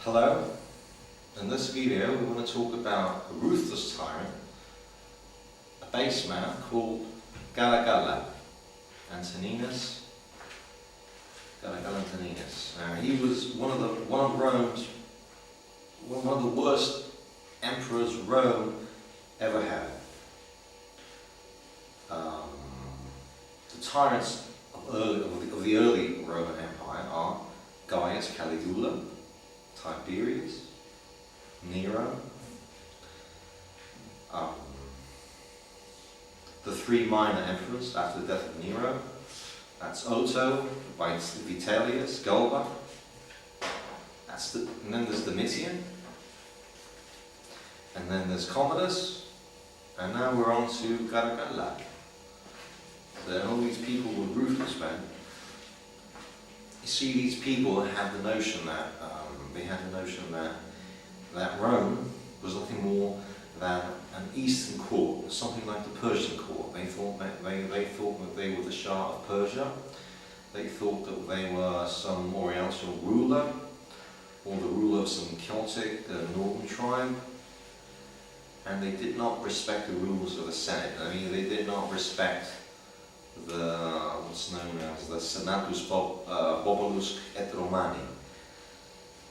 Hello, in this video we want to talk about a ruthless tyrant, a base man called Caracalla, Antoninus. He was one of the worst emperors Rome ever had. The tyrants of the early Roman Empire are Gaius Caligula, Tiberius, Nero, the three minor emperors after the death of Nero. That's Otho, Vitellius, Galba. And then there's Domitian, and then there's Commodus, and now we're on to Caracalla. So all these people were ruthless men. You see, these people had the notion that that Rome was nothing more than an Eastern court, something like the Persian court. They thought that they were the Shah of Persia. They thought that they were some Oriental ruler, or the ruler of some Celtic northern tribe. And they did not respect the rules of the Senate. I mean, they did not respect what's known as the Senatus Populus et Romani,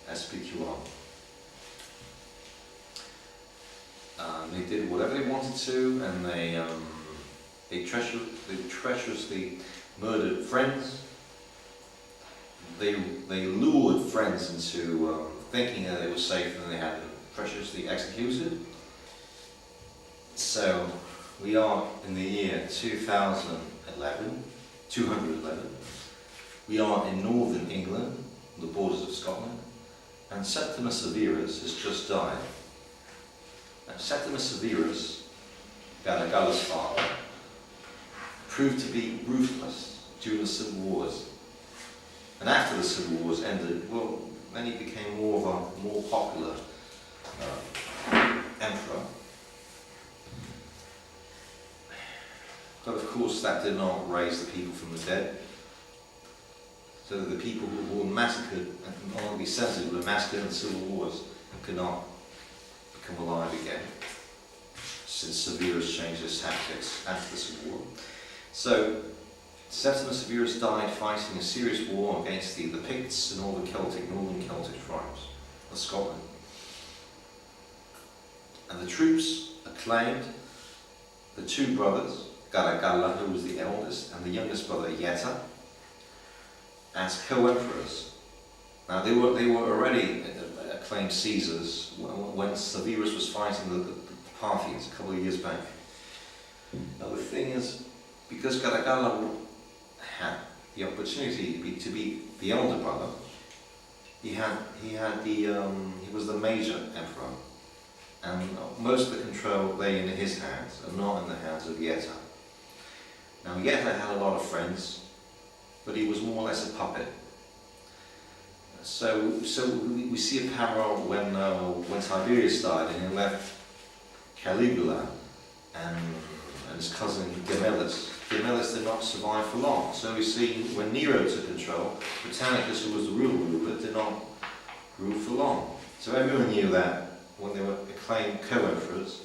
SPQR. They did whatever they wanted to, and they treacherously murdered friends. They lured friends into thinking that they were safe, and they had them treacherously executed. So we are in the year 211. We are in northern England, on the borders of Scotland, and Septimus Severus has just died. Now, Septimus Severus, Caracala's father, proved to be ruthless during the civil wars. And after the civil wars ended, well, then he became more popular emperor. But of course that did not raise the people from the dead. So the people who were massacred, and all these senators were massacred in the civil wars, could not become alive again, since Severus changed his tactics after the civil war. So Septimus Severus died fighting a serious war against the Picts and all the northern Celtic tribes of Scotland. And the troops acclaimed the two brothers, Caracalla, who was the eldest, and the youngest brother, Yetta, as co-emperors. Now they were already acclaimed Caesars when Severus was fighting the Parthians a couple of years back. Now the thing is, because Caracalla had the opportunity to be the elder brother, he was the major emperor, and most of the control lay in his hands and not in the hands of Yetta. Now Yetta had a lot of friends, but he was more or less a puppet. So we see a parallel when Tiberius died and he left Caligula and his cousin Gemellus. Gemellus did not survive for long. So we see when Nero took control, Britannicus, who was the real ruler, did not rule for long. So everyone knew that when they were acclaimed co-emperors,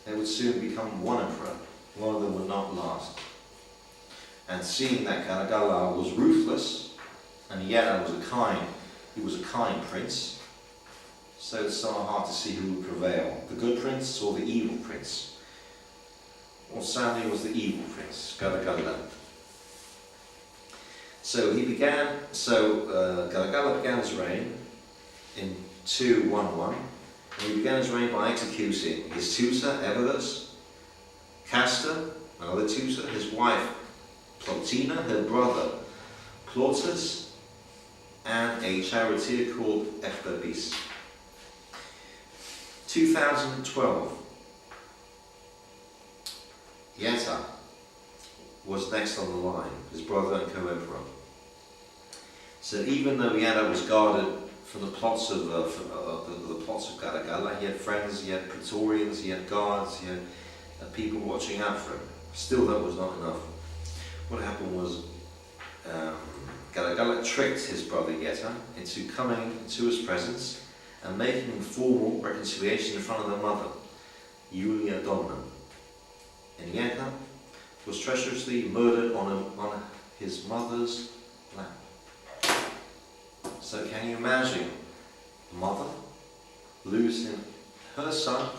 they would soon become one emperor. One of them would not last. And seeing that Caracalla was ruthless, and Yetta was a kind prince, so it's somewhat hard to see who would prevail, the good prince or the evil prince. Well, sadly, it was the evil prince, Caracalla. So Caracalla began his reign in 211, and he began his reign by executing his tutor, Evidus, Castor, another tutor, his wife, Plotina, her brother, Plautus, and a charioteer called Epherbis. 2012. Yetta was next on the line, his brother and co-emperor. So even though Yetta was guarded from the plots of Caracalla, he had friends, he had praetorians, he had guards, he had people watching out for him. Still, that was not enough. What happened was Caracalla tricked his brother Yetta into coming into his presence and making a formal reconciliation in front of their mother, Julia Domna. And Yetta was treacherously murdered on his mother's lap. So can you imagine a mother losing her son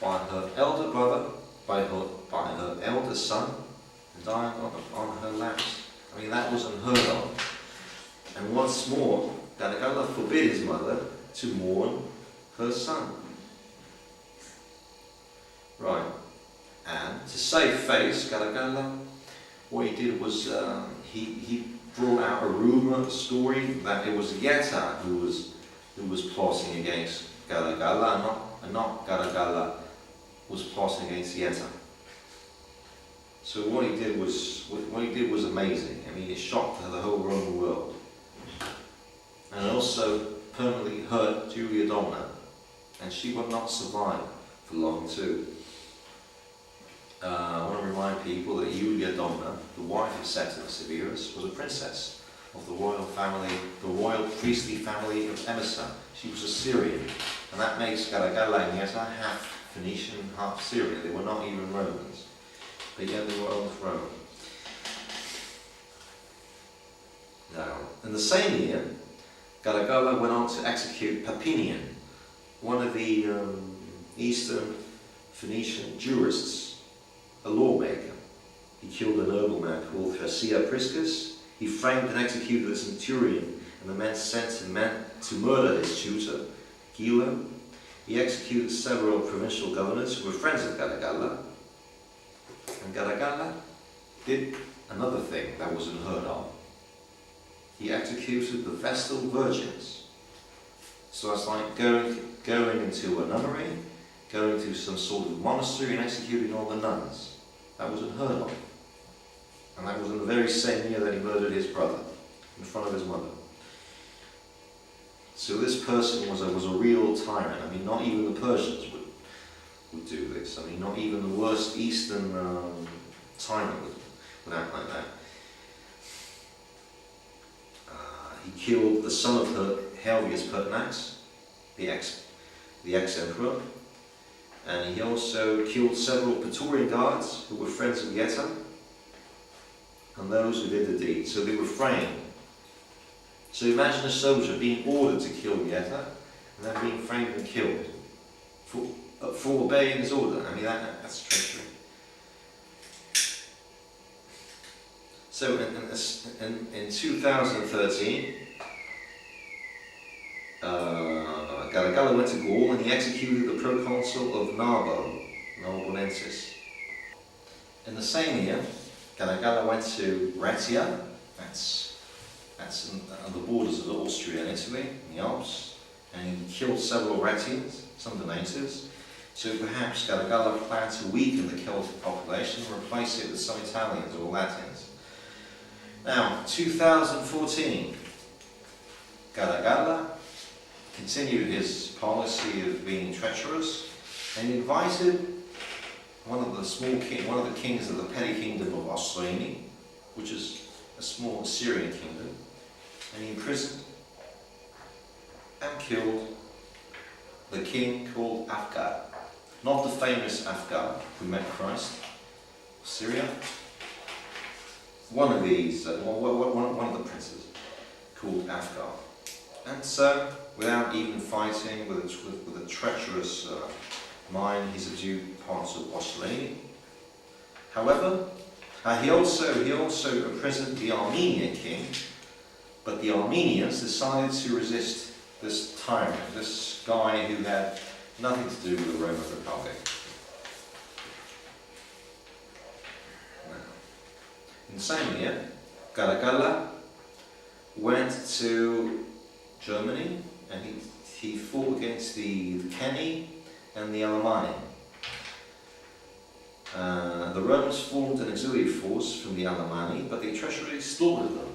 by her elder brother, by her elder son, and dying on her laps? I mean, that was unheard of. And what's more, Caracalla forbid his mother to mourn her son. Right. And to save face, Caracalla, what he did was he brought out a rumour, a story that it was Yetta who was plotting against Caracalla, and not Caracalla was plotting against Yetta. So what he did was amazing. I mean, it shocked the whole Roman world, and it also permanently hurt Julia Domna, and she would not survive for long too. I want to remind people that Julia Domna, the wife of Septimus Severus, was a princess of the royal family, the royal priestly family of Emesa. She was a Syrian, and that makes Caracalla and Yetta half Phoenician, half Syrian. They were not even Romans, but yet they were on the throne. Now, in the same year, Caracalla went on to execute Papinian, one of the Eastern Phoenician jurists, a lawmaker. He killed a nobleman called Thrasea Priscus. He framed and executed a centurion, and the men sent him to murder his tutor, Gilo. He executed several provincial governors who were friends of Caracalla. And Caracalla did another thing that was unheard of. He executed the Vestal Virgins. So it's like going into a nunnery, going to some sort of monastery and executing all the nuns. That was unheard of. And that was in the very same year that he murdered his brother in front of his mother. So this person was a real tyrant. I mean, not even the Persians would do this. I mean, not even the worst Eastern tyrant would act like that. He killed the son of Helvius Pertinax, the ex-emperor, and he also killed several Praetorian guards who were friends of Yetta, and those who did the deed. So they were framed. So imagine a soldier being ordered to kill Yetta, and then being framed and killed for obeying his order. I mean, that's treachery. So in 2013, Caracalla went to Gaul and he executed the proconsul of Narbonensis. In the same year, Caracalla went to Raetia, that's on the borders of Austria and Italy, in the Alps, and he killed several Raetians, some of the natives. So perhaps Caracalla planned to weaken the Celtic population and replace it with some Italians or Latins. Now, 2014, Caracalla continued his policy of being treacherous, and he invited one of the kings of the petty kingdom of Osroene, which is a small Assyrian kingdom, and he imprisoned and killed the king called Afgar, not the famous Afgar who met Christ, Syria. One of these, one of the princes, called Afgar. And so, without even fighting, with a treacherous mind, he subdued parts of Osroene. However, he also imprisoned the Armenian king, but the Armenians decided to resist this tyrant, this guy who had nothing to do with the Roman Republic. In the same year, Caracalla went to Germany and he fought against the Kenni and the Alemanni. The Romans formed an auxiliary force from the Alemanni, but they treacherously slaughtered them.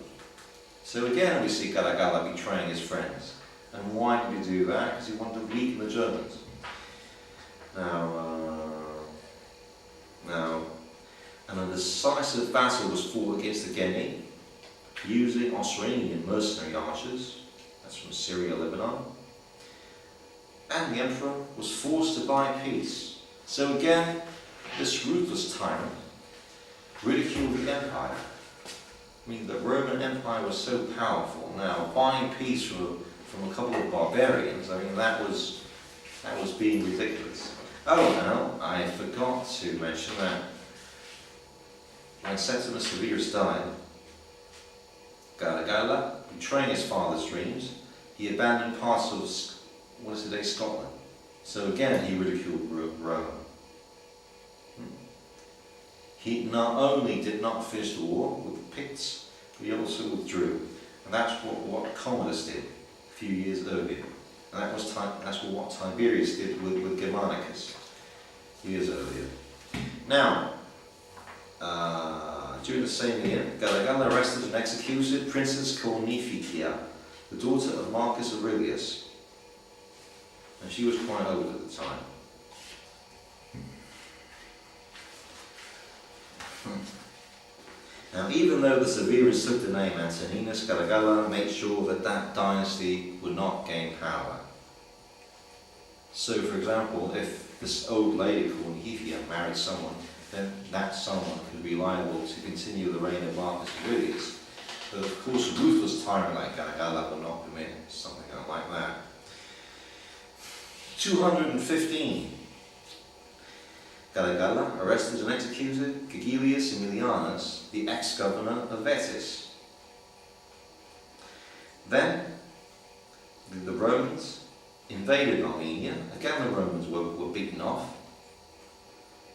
So again we see Caracalla betraying his friends. And why did he do that? Because he wanted to weaken the Germans. And a decisive battle was fought against the Kenni, using Osranian mercenary archers, that's from Syria, Lebanon, and the emperor was forced to buy peace. So again, this ruthless tyrant ridiculed the empire. I mean, the Roman Empire was so powerful. Now, buying peace from a couple of barbarians, I mean, that was being ridiculous. Oh, now, I forgot to mention that when Septimus Severus died, Caracalla, betraying his father's dreams, he abandoned parts of what is today Scotland. So again, he ridiculed Rome. He not only did not finish the war with the Picts, but he also withdrew. And that's what Commodus did a few years earlier. And that's what Tiberius did with Germanicus years earlier. Now, during the same year, Caracalla arrested and executed Princess Cornificia, the daughter of Marcus Aurelius. And she was quite old at the time. Now, even though the Severus took the name Antoninus, Caracalla made sure that that dynasty would not gain power. So, for example, if this old lady called Cornificia married someone, then that someone could be liable to continue the reign of Marcus Aurelius. But of course, a ruthless tyrant like Caracalla would not permit something like that. 215. Caracalla arrested and executed Gagilius Aemilianus, the ex-governor of Vetis. Then the Romans invaded Armenia. Again, the Romans were beaten off.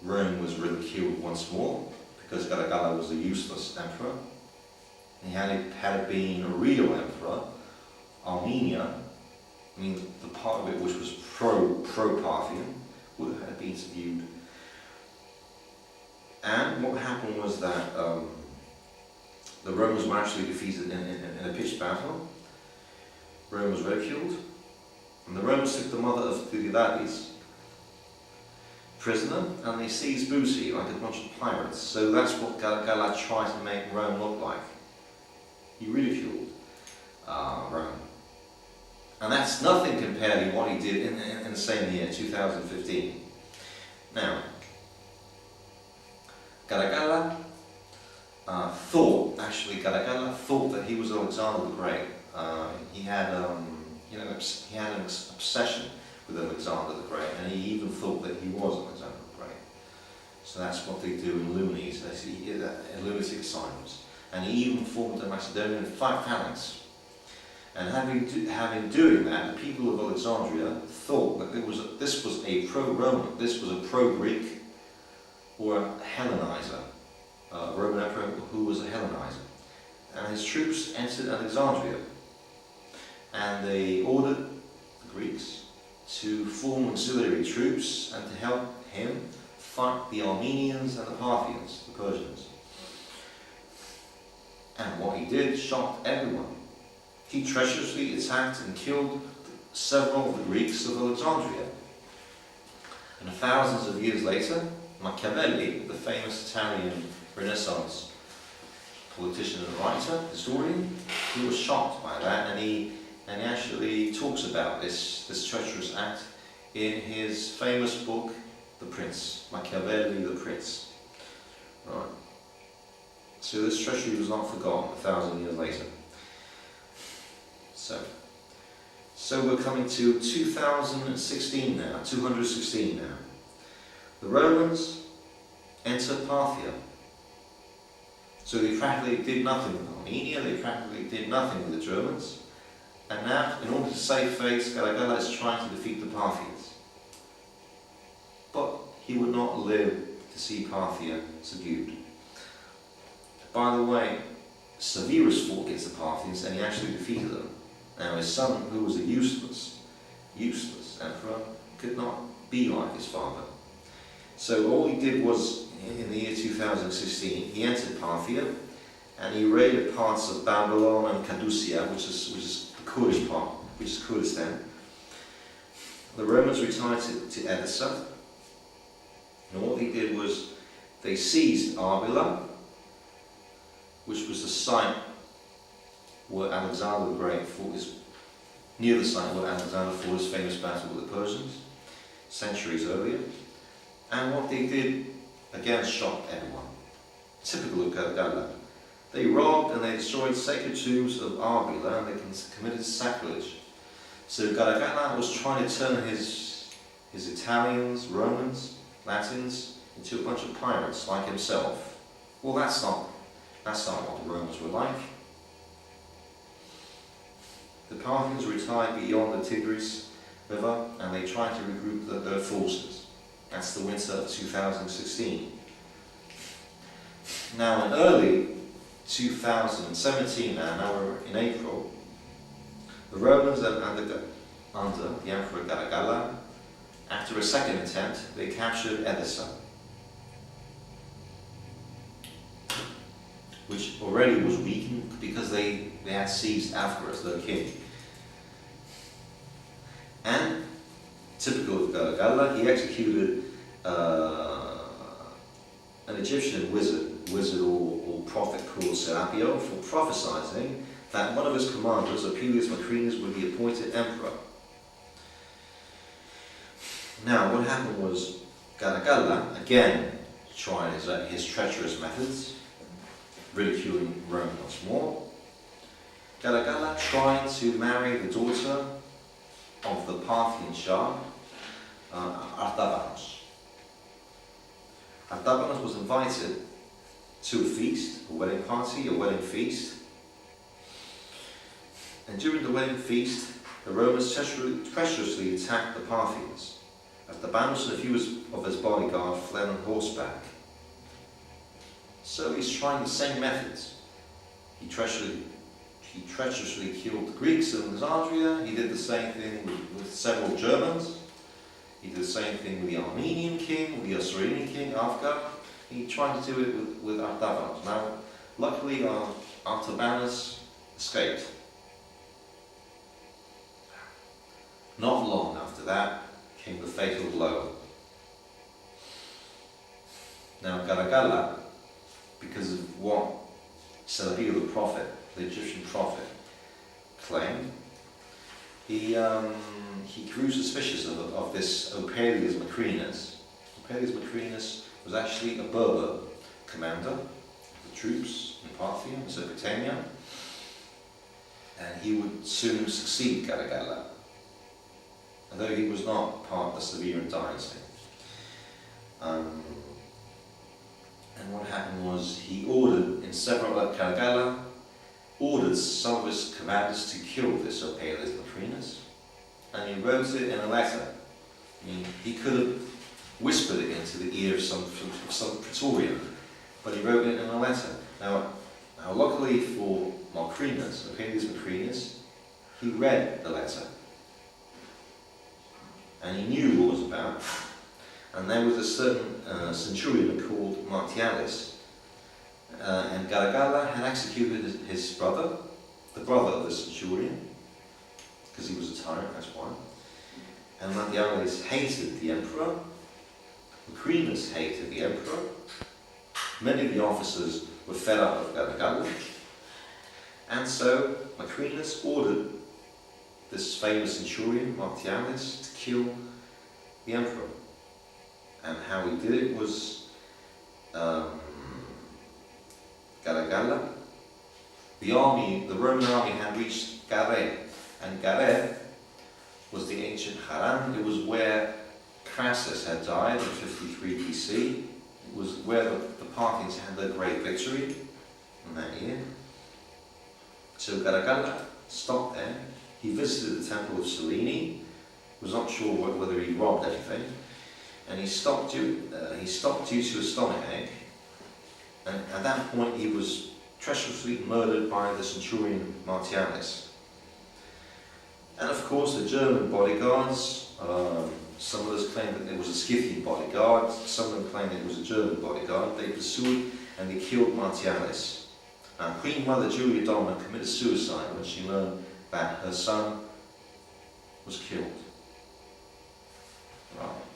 Rome was ridiculed once more because Caracalla was a useless emperor. And had it been a real emperor, Armenia, I mean the part of it which was pro-Parthian, would have been subdued. And what happened was that the Romans were actually defeated in a pitched battle. Rome was ridiculed, and the Romans took the mother of Thucydides prisoner, and they seized booty like a bunch of pirates. So that's what Caracalla tried to make Rome look like. He ridiculed Rome. And that's nothing compared to what he did in the same year, 2015. Now, Caracalla thought that he was Alexander the Great. He had an obsession with Alexander the Great, and he even thought that he was Alexander the Great. So that's what they do in loonies, in lunatic asylums. And he even formed a Macedonian phalanx. And having doing that, the people of Alexandria thought that this was a pro-Roman, this was a pro-Greek, or a Hellenizer, a Roman emperor who was a Hellenizer. And his troops entered Alexandria, and they ordered the Greeks to form auxiliary troops and to help him fight the Armenians and the Parthians, the Persians. And what he did shocked everyone. He treacherously attacked and killed several of the Greeks of Alexandria. And thousands of years later, Machiavelli, the famous Italian Renaissance politician and writer, historian, he was shocked by that, and he actually talks about this treacherous act in his famous book, The Prince, Machiavelli the Prince. Right. So this treachery was not forgotten 1,000 years later. So we're coming to 2016 now, 216 now. The Romans enter Parthia. So they practically did nothing with Armenia, they practically did nothing with the Germans. And now, in order to save face, Caracalla is trying to defeat the Parthians. But he would not live to see Parthia subdued. By the way, Severus fought against the Parthians and he actually defeated them. Now his son, who was a useless emperor, could not be like his father. So all he did was, in the year 2016, he entered Parthia and he raided parts of Babylon and Cappadocia, which is the Kurdish part, which is Kurdistan. The Romans retired to Edessa, and what they did was they seized Arbela, which was the site where Alexander the Great fought near the site where Alexander fought his famous battle with the Persians, centuries earlier. And what they did, again, shocked everyone. Typical of Caracalla. They robbed and they destroyed sacred tombs of Arbila and they committed sacrilege. So Caracalla was trying to turn his Italians, Romans, Latins into a bunch of pirates like himself. Well, that's not what the Romans were like. The Parthians retired beyond the Tigris River and they tried to regroup their forces. That's the winter of 2016. Now in early 2017, now we're in April, the Romans under the Emperor Caracalla, after a second attempt, they captured Edessa, which already was weakened because they had seized Africa as their king. And, typical of Caracalla, he executed an Egyptian wizard or prophet called Serapio for prophesying that one of his commanders, Apelius Macrinus, would be appointed emperor. Now, what happened was Caracalla again tried his treacherous methods, ridiculing Rome once more. Caracalla tried to marry the daughter of the Parthian Shah, Artabanos. Artabanos was invited to a feast, a wedding party, a wedding feast. And during the wedding feast, the Romans treacherously attacked the Parthians. Artabanos and a few of his bodyguard fled on horseback. So he's trying the same methods. He treacherously killed the Greeks in Alexandria. He did the same thing with several Germans. He did the same thing with the Armenian king, with the Assyrian king, Afgar. He tried to do it with Artabanos. Now, luckily, Artabanos escaped. Not long after that came the fatal blow. Now, Caracalla, because of what Serapio the prophet, the Egyptian prophet, claimed, he grew suspicious of this Apelius Macrinus. Apelius Macrinus was actually a Berber commander of the troops in Parthia, Mesopotamia, and he would soon succeed Caracalla, although he was not part of the Severian dynasty. And what happened was he ordered, Caracalla ordered some of his commanders to kill this Apelius Macrinus, and he wrote it in a letter. I mean, he could have whispered it into the ear of some Praetorian, but he wrote it in a letter. Now luckily for Macrinus, Apelius Macrinus, he read the letter, and he knew what it was about. And there was a certain centurion called Martialis, and Caracalla had executed his brother, the brother of the centurion, because he was a tyrant, that's why. And Martialis hated the emperor, Macrinus hated the emperor, many of the officers were fed up with Caracalla, and so Macrinus ordered this famous centurion, Martialis, to kill the emperor. And how he did it was Caracalla. The Roman army had reached Carré, and Carré was the ancient Haran. It was where Crassus had died in 53 BC. It was where the Parthians had their great victory in that year. So Caracalla stopped there. He visited the temple of Selene. Was not sure whether he robbed anything. And he stopped due to a stomachache, and at that point he was treacherously murdered by the centurion Martialis. And of course the German bodyguards, some of us claim that it was a Scythian bodyguard, some of them claim that it was a German bodyguard. They pursued and they killed Martialis. Now Queen Mother Julia Domina committed suicide when she learned that her son was killed. Right.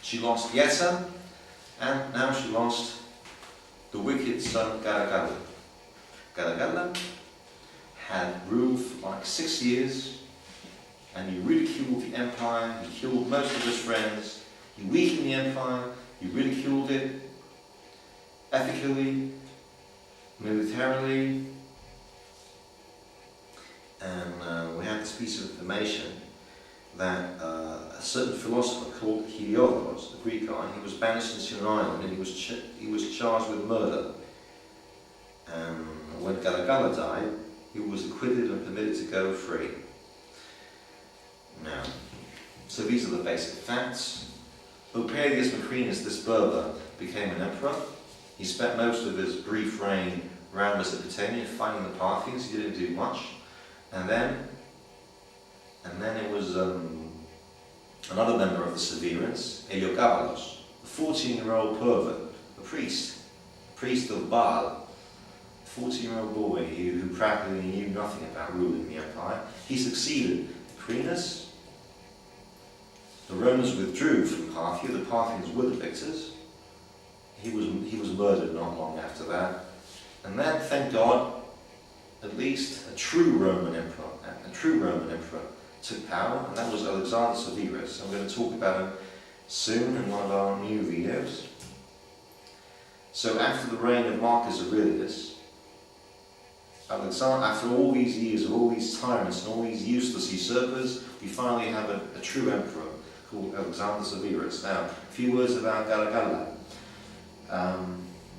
She lost Yetta, and now she lost the wicked son Caracalla. Caracalla had ruled for like 6 years, and he ridiculed the empire, he killed most of his friends, he weakened the empire, he ridiculed it, ethically, militarily, and we have this piece of information that a certain philosopher called Heliodoros, the Greek guy, he was banished into an island and he was charged with murder. And when Caracalla died, he was acquitted and permitted to go free. Now, so these are the basic facts. Opelius Macrinus, this Berber, became an emperor. He spent most of his brief reign around Mesopotamia fighting the Parthians. He didn't do much. And then it was another member of the Severans, Heliogabalos, a 14-year-old pervert, a priest of Baal, a 14-year-old boy who practically knew nothing about ruling the empire. He succeeded Macrinus. The Romans withdrew from Parthia. The Parthians were the victors. He was murdered not long after that. And then, thank God, at least a true Roman emperor took power, and that was Alexander Severus. I'm going to talk about him soon in one of our new videos. So after the reign of Marcus Aurelius, Alexander, after all these years of all these tyrants and all these useless usurpers, we finally have a true emperor called Alexander Severus. Now, a few words about Caracalla.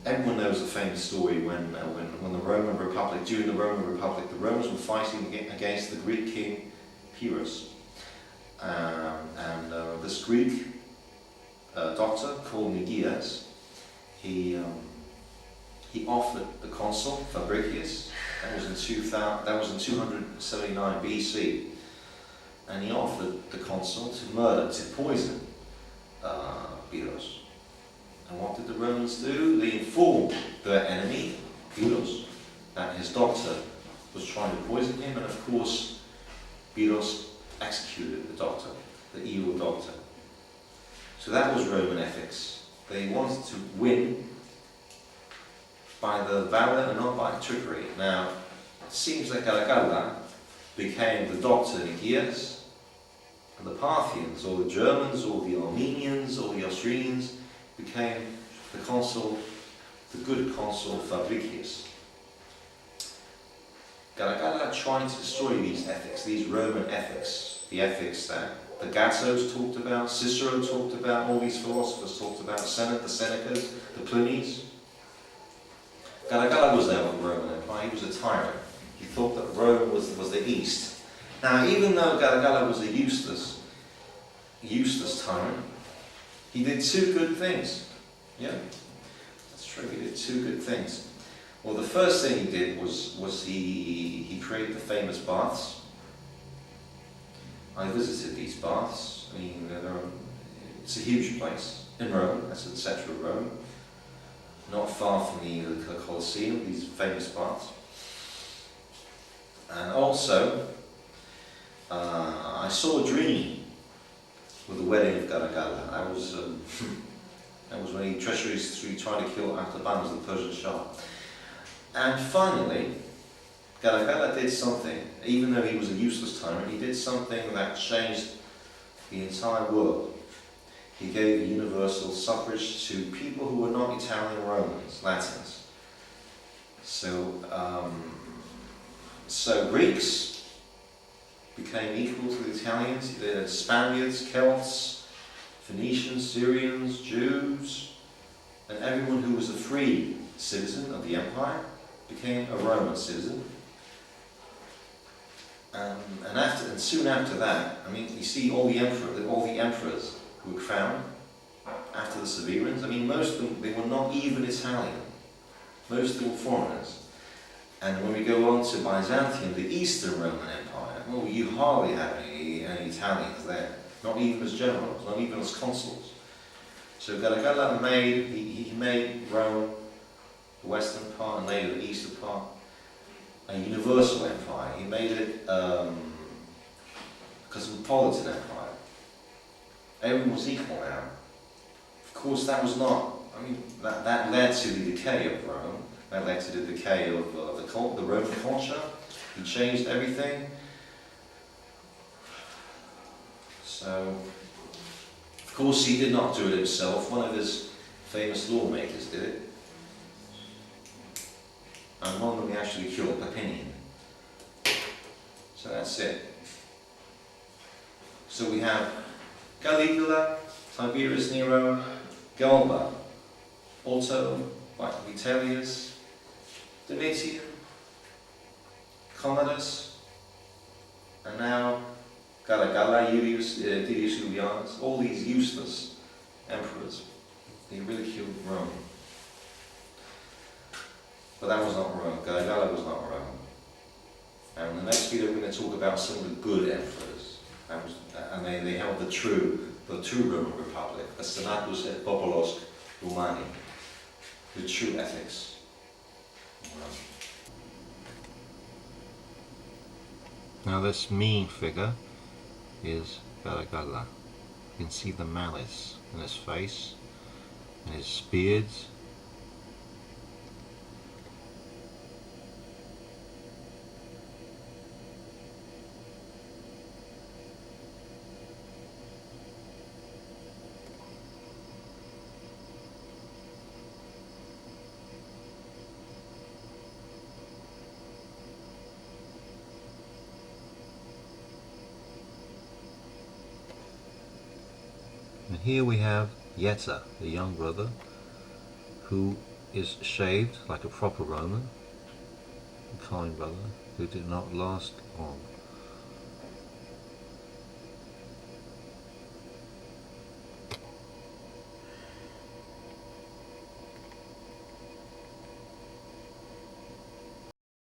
Everyone knows the famous story when the Roman Republic, during the Roman Republic, the Romans were fighting against the Greek king Pyrrhus. This Greek doctor called Megias, he offered the consul Fabricius, that was in 279 BC, and he offered the consul to poison Pyrrhus. And what did the Romans do? They informed their enemy, Pyrrhus, that his doctor was trying to poison him, and of course, Pyrrhus executed the doctor, the evil doctor. So that was Roman ethics. They wanted to win by the valor and not by trickery. Now, it seems that Caracalla became the doctor Nikias, and the Parthians, or the Germans, or the Armenians, or the Austrians, became the consul, the good consul Fabricius. Caracalla tried to destroy these ethics, these Roman ethics, the ethics that the Gassos talked about, Cicero talked about, all these philosophers talked about, the Senecas, the Plinies. Caracalla was there with the Roman Empire. He was a tyrant. He thought that Rome was the East. Now, even though Caracalla was a useless tyrant, he did two good things. Yeah, that's true. He did two good things. Well, the first thing he did was he created the famous baths. I visited these baths. I mean, it's a huge place in Rome. That's in the centre of Rome, not far from the Colosseum. These famous baths. And also, I saw a dream with the wedding of Caracalla. That was when he treacherously tried to kill Artabanus, the Persian Shah. And finally, Caracalla did something, even though he was a useless tyrant, he did something that changed the entire world. He gave universal suffrage to people who were not Italian Romans, Latins. So Greeks became equal to the Italians, the Spaniards, Celts, Phoenicians, Syrians, Jews, and everyone who was a free citizen of the empire became a Roman citizen. And soon after that, I mean, you see all the emperors who were crowned after the Severans. I mean, most of them, they were not even Italian. Most of them were foreigners. And when we go on to Byzantium, the Eastern Roman Empire, well, you hardly have any Italians there. Not even as generals, not even as consuls. So Caracalla made Rome, the western part, and later the eastern part, a universal empire. He made it a cosmopolitan empire. Everyone was equal now. Of course, that was not, I mean, that led to the decay of Rome. That led to the decay of the Roman culture. He changed everything. So, of course, he did not do it himself. One of his famous lawmakers did it. And one of them he actually killed, Papinian. So that's it. So we have Caligula, Tiberius Nero, Galba, Otto, Vitellius, Domitian, Commodus, and now Caracalla, Julius Julianus, all these useless emperors. They really killed Rome. But that was not Rome. Caracalla was not Rome. And in the next video we're going to talk about some of the good emperors. And they held the true Roman Republic, the Senatus et Populos Romani, the true ethics of Rome. Now this mean figure is Caracalla. You can see the malice in his face, in his beards. And here we have Yetta, the young brother, who is shaved like a proper Roman, a kind brother who did not last long.